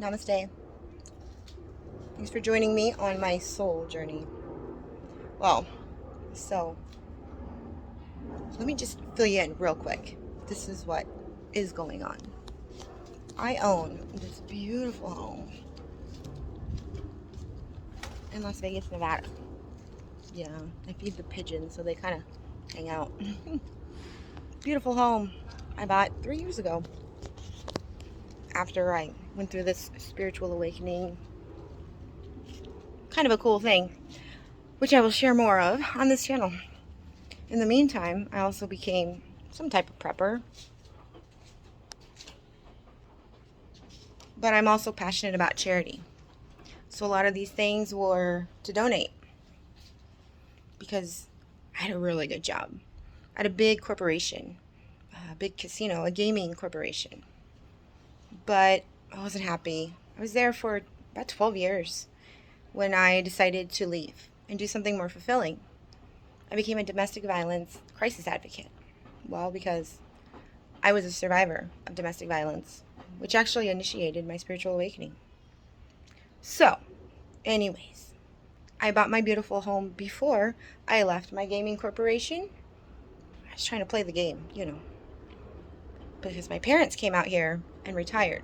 Namaste. Thanks for joining me on my soul journey. Well, so let me just fill you in real quick. This is what is going on. I own this beautiful home in Las Vegas, Nevada. Yeah, I feed the pigeons so they kind of hang out. Beautiful home I bought 3 years ago after I went through this spiritual awakening. Kind of a cool thing, which I will share more of on this channel. In the meantime, I also became some type of prepper. But I'm also passionate about charity. So a lot of these things were to donate because I had a really good job. I had a big corporation, a big casino, a gaming corporation. But I wasn't happy. I was there for about 12 years when I decided to leave and do something more fulfilling. I became a domestic violence crisis advocate. Well, because I was a survivor of domestic violence, which actually initiated my spiritual awakening. So, anyways, I bought my beautiful home before I left my gaming corporation. I was trying to play the game, because my parents came out here and retired.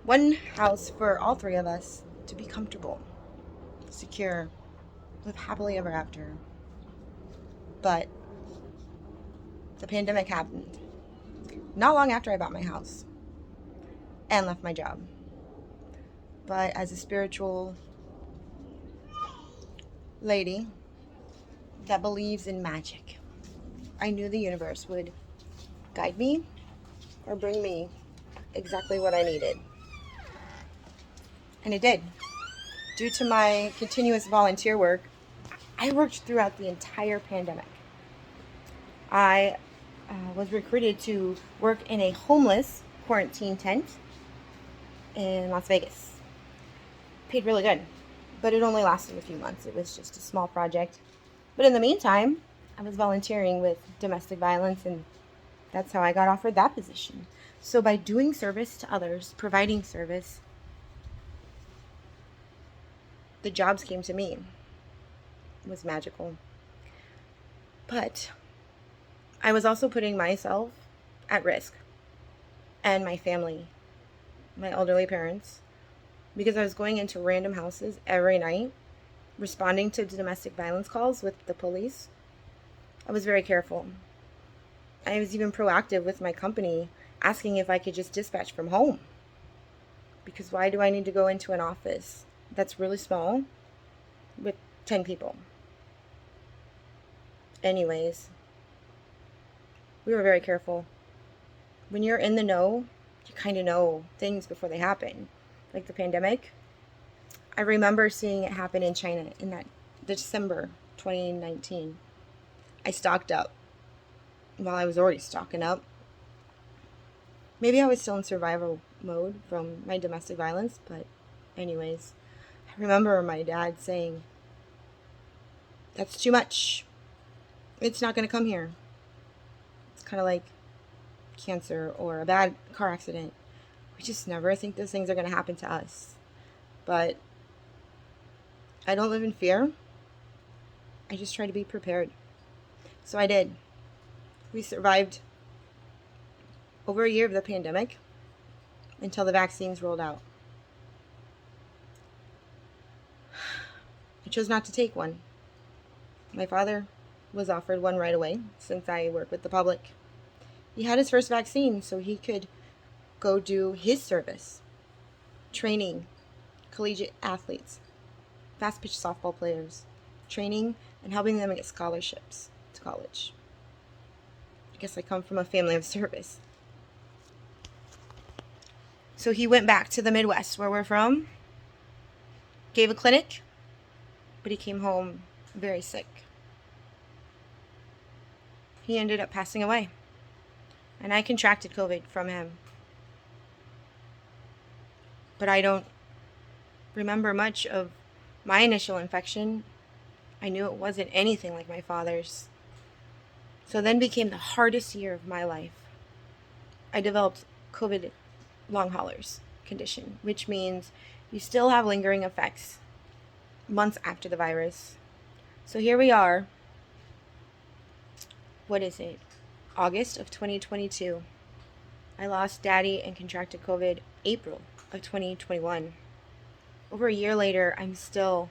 One house for all three of us to be comfortable, secure, live happily ever after. But the pandemic happened not long after I bought my house and left my job. But as a spiritual lady that believes in magic, I knew the universe would guide me or bring me exactly what I needed. And it did. Due to my continuous volunteer work, I worked throughout the entire pandemic. I was recruited to work in a homeless quarantine tent in Las Vegas. Paid really good, but it only lasted a few months. It was just a small project. But in the meantime, I was volunteering with domestic violence, and that's how I got offered that position. So by doing service to others, providing service, the jobs came to me. It was magical. But I was also putting myself at risk and my family, my elderly parents, because I was going into random houses every night, responding to domestic violence calls with the police. I was very careful. I was even proactive with my company, asking if I could just dispatch from home. Because why do I need to go into an office that's really small with 10 people? Anyways, we were very careful. When you're in the know, you kind of know things before they happen. Like the pandemic. I remember seeing it happen in China in that December 2019. I stocked up. Well, I was already stocking up. Maybe I was still in survival mode from my domestic violence, but anyways, I remember my dad saying, "That's too much. It's not going to come here." It's kind of like cancer or a bad car accident. We just never think those things are going to happen to us. But I don't live in fear. I just try to be prepared. So I did. We survived over a year of the pandemic until the vaccines rolled out. I chose not to take one. My father was offered one right away since I work with the public. He had his first vaccine so he could go do his service, training collegiate athletes, fast pitch softball players, training and helping them get scholarships to college. I guess I come from a family of service. So he went back to the Midwest, where we're from, gave a clinic, but he came home very sick. He ended up passing away, and I contracted COVID from him. But I don't remember much of my initial infection. I knew it wasn't anything like my father's. So then became the hardest year of my life. I developed COVID long haulers, condition, which means you still have lingering effects months after the virus. So here we are. What is it? August of 2022. I lost daddy and contracted COVID April of 2021. Over a year later, I'm still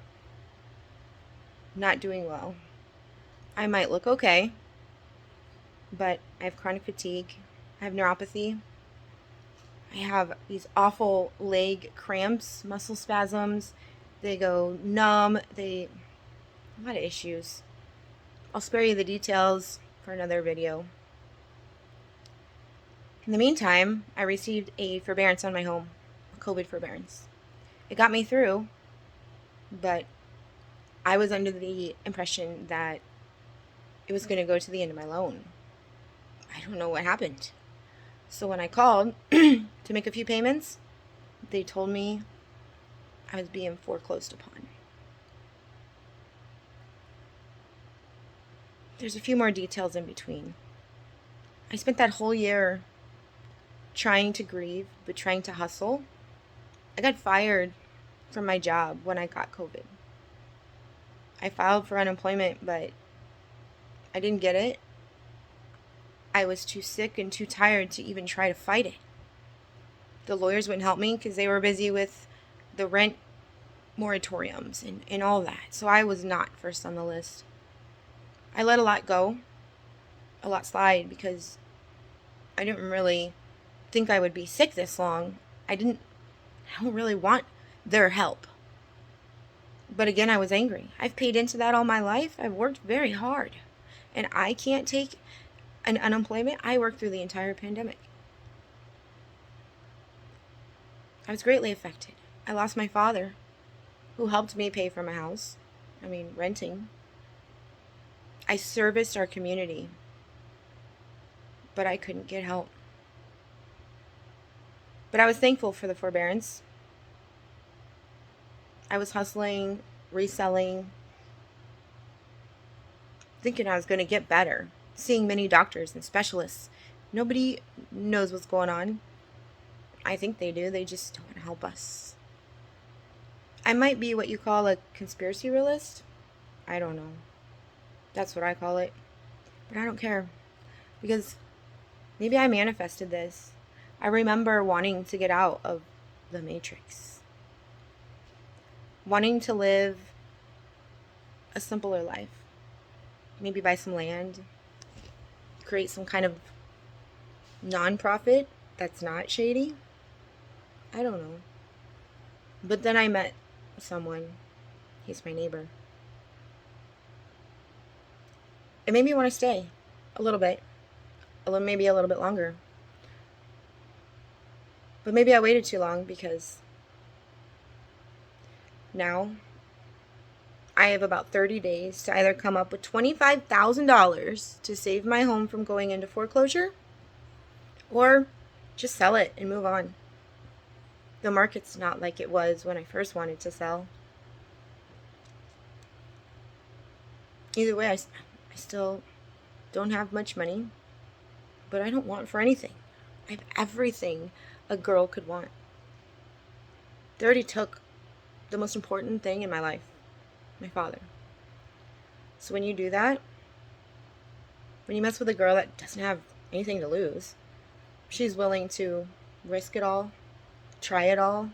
not doing well. I might look okay, but I have chronic fatigue. I have neuropathy. I have these awful leg cramps, muscle spasms. They go numb. A lot of issues. I'll spare you the details for another video. In the meantime, I received a forbearance on my home, a COVID forbearance. It got me through, but I was under the impression that it was going to go to the end of my loan. I don't know what happened. So when I called to make a few payments, they told me I was being foreclosed upon. There's a few more details in between. I spent that whole year trying to grieve, but trying to hustle. I got fired from my job when I got COVID. I filed for unemployment, but I didn't get it. I was too sick and too tired to even try to fight it. The lawyers wouldn't help me because they were busy with the rent moratoriums and all that. So I was not first on the list. I let a lot go, a lot slide, because I didn't really think I would be sick this long. I don't really want their help. But again, I was angry. I've paid into that all my life. I've worked very hard. And I can't take an unemployment. I worked through the entire pandemic. I was greatly affected. I lost my father, who helped me pay for my house. Renting. I serviced our community, but I couldn't get help. But I was thankful for the forbearance. I was hustling, reselling, thinking I was going to get better, seeing many doctors and specialists. Nobody knows what's going on. I think they do. They just don't want to help us. I might be what you call a conspiracy realist. I don't know. That's what I call it. But I don't care. Because maybe I manifested this. I remember wanting to get out of the Matrix. Wanting to live a simpler life. Maybe buy some land. Create some kind of nonprofit that's not shady. I don't know. But then I met someone. He's my neighbor. It made me want to stay a little bit. Maybe a little bit longer. But maybe I waited too long, because now I have about 30 days to either come up with $25,000 to save my home from going into foreclosure, or just sell it and move on. The market's not like it was when I first wanted to sell. Either way, I still don't have much money, but I don't want for anything. I have everything a girl could want. They already took the most important thing in my life, my father. So when you do that, when you mess with a girl that doesn't have anything to lose, she's willing to risk it all, try it all.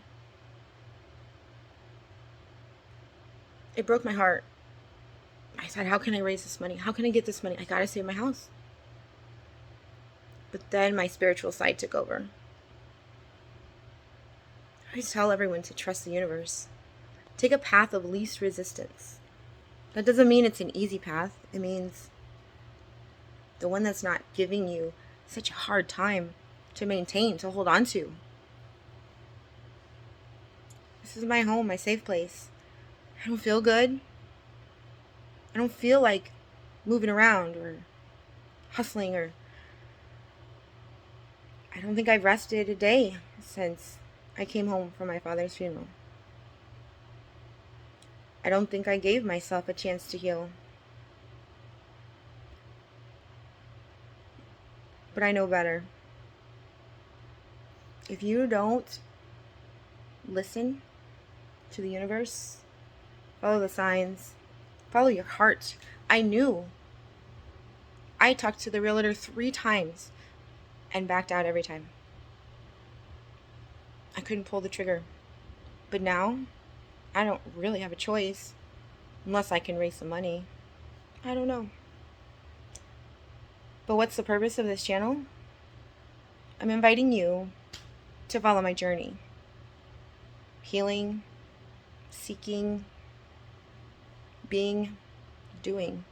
It broke my heart. I said, how can I raise this money? How can I get this money? I gotta save my house. But then my spiritual side took over. I always tell everyone to trust the universe. Take a path of least resistance. That doesn't mean it's an easy path. It means the one that's not giving you such a hard time to maintain, to hold on to. This is my home, my safe place. I don't feel good. I don't feel like moving around or hustling, or I don't think I've rested a day since I came home from my father's funeral. I don't think I gave myself a chance to heal. But I know better. If you don't Listen to the universe. Follow the signs. Follow your heart. I knew. I talked to the realtor 3 times and backed out every time. I couldn't pull the trigger. But now, I don't really have a choice unless I can raise some money. I don't know. But what's the purpose of this channel? I'm inviting you to follow my journey. Healing, seeking, being, doing,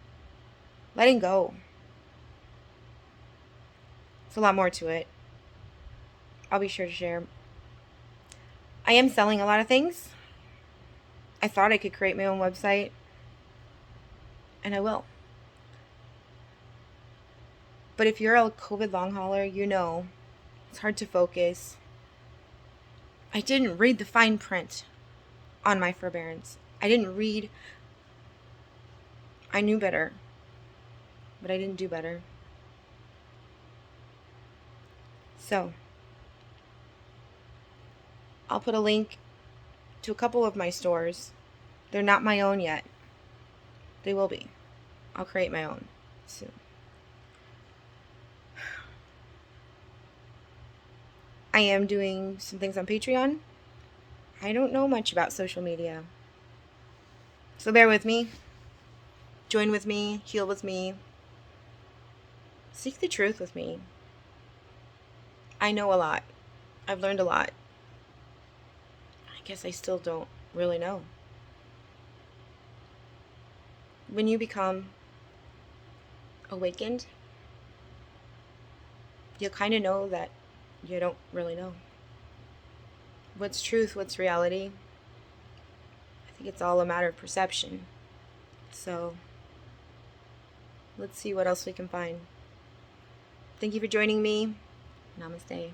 letting go. There's a lot more to it. I'll be sure to share. I am selling a lot of things. I thought I could create my own website, and I will. But if you're a COVID long hauler, you know it's hard to focus. I didn't read the fine print on my forbearance. I knew better, but I didn't do better. So, I'll put a link to a couple of my stores. They're not my own yet. They will be. I'll create my own soon. I am doing some things on Patreon. I don't know much about social media. So bear with me. Join with me. Heal with me. Seek the truth with me. I know a lot. I've learned a lot. I guess I still don't really know. When you become awakened, you'll kind of know that you don't really know. What's truth? What's reality? I think it's all a matter of perception. So, let's see what else we can find. Thank you for joining me. Namaste.